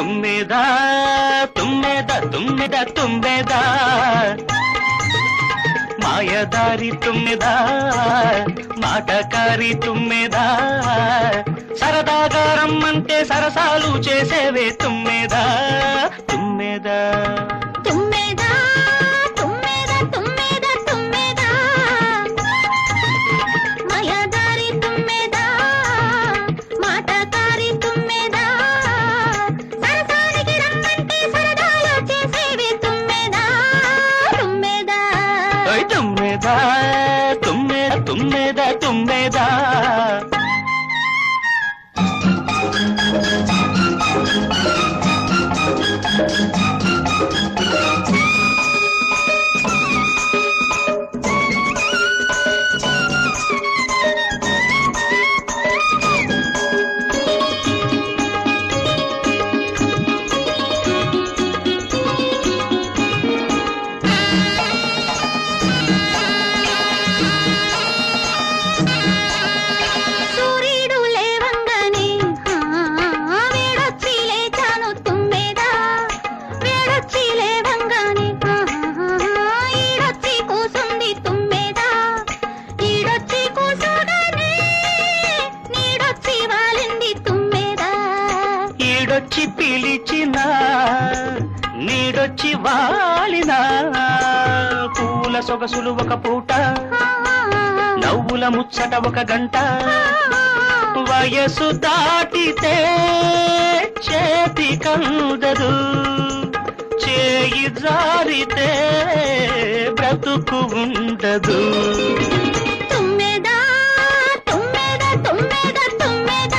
తుమ్మెద తుమ్మెద తుమ్మెద తుమ్మెద మాయదారి తుమ్మెద మాటకారి తుమ్మెద సరదాగా రమ్మంటే సరసాలు చేసేవే తుమ్మెద తుమ్మెద తుమ్మెద తుమ్మెద తుమ్మెద తుమ్మెద మాయదారి తుమ్మెద మాటకారి తుమ్మెద సరసానికి రమ్మంటే సరదాలు చేసేవే తుమ్మెద తుమ్మెద తుమ్మెద తుమ్మెద తుమ్మెద తుమ్మెద సూర్యుడు లేవంగానే వేడొచ్చి లేచాను తుమ్మెద వేడొచ్చి లేవంగానే ఈడొచ్చి కూసుంది తుమ్మెద ఈడొచ్చి కూసుగానే నీడొచ్చి వాలింది తుమ్మెద ఈడొచ్చి పిలిచిన నీడొచ్చి వాలిన పూల సొగసులు ఒక పూట నవ్వుల ముచ్చట ఒక గంట వయసు దాటితే చేతి కందదు చేయి జారితే బ్రతుకు ఉండదు తుమ్మెద తుమ్మెద తుమ్మెద తుమ్మెద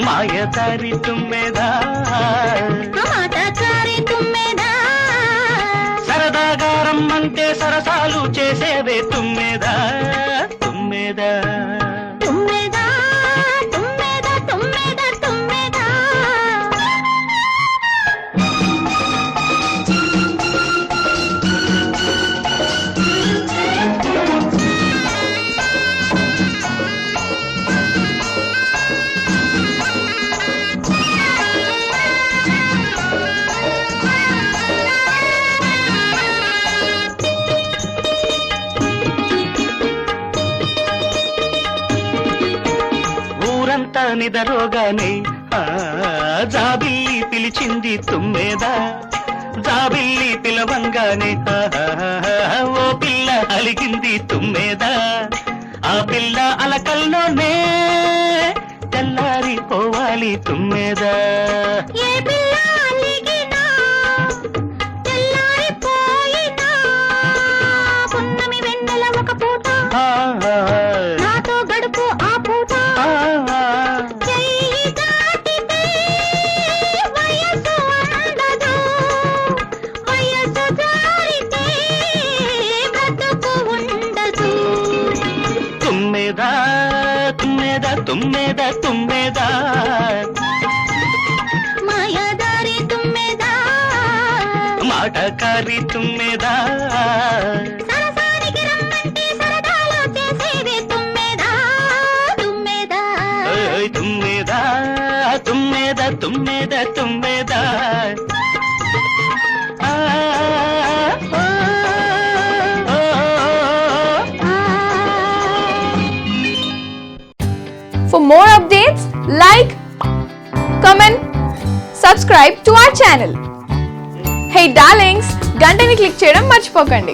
మాయదారి తుమ్మెద మాటకారి తుమ్మెద సరదాగా రమ్మంటే సరసాలు చేసేవే తుమ్మెద తుమ్మెద తుమ్మెద తుమ్మెద తుమ్మెద తుమ్మెద ఊరంతా నిదరోగానే జాబిల్లి పిలిచింది తుమ్మెద జాబిల్లి పిలవంగానే ఓ పిల్ల అలిగింది తుమ్మెద ఆ పిల్ల అలకల్లోనే తెల్లారిపోవాలి తుమ్మెద ఏ పిల్ల అలిగినా తెల్లారిపోయినా పున్నమి వెన్నెల ఒక పూట నాతో గడుపు ఆ పూట చెయ్యి దాటితే వయసు అందదు వయసు జారితే బ్రతుకు ఉండదు తుమ్మెద తుమ్మెద తుమ్మెద తుమ్మెద మాయదారి తుమ్మెద మాటకారి తుమ్మెద సరసానికి రమ్మంటే సరదాలు చేసేవే తుమ్మెద తుమ్మెద తుమ్మెద తుమ్మెద తుమ్మెద తుమ్మెద ఆ, ఆ, ఆ, ఆ. For more updates, like, comment, subscribe to our channel. Hey darlings, గంటని click చేయడం మర్చిపోకండి.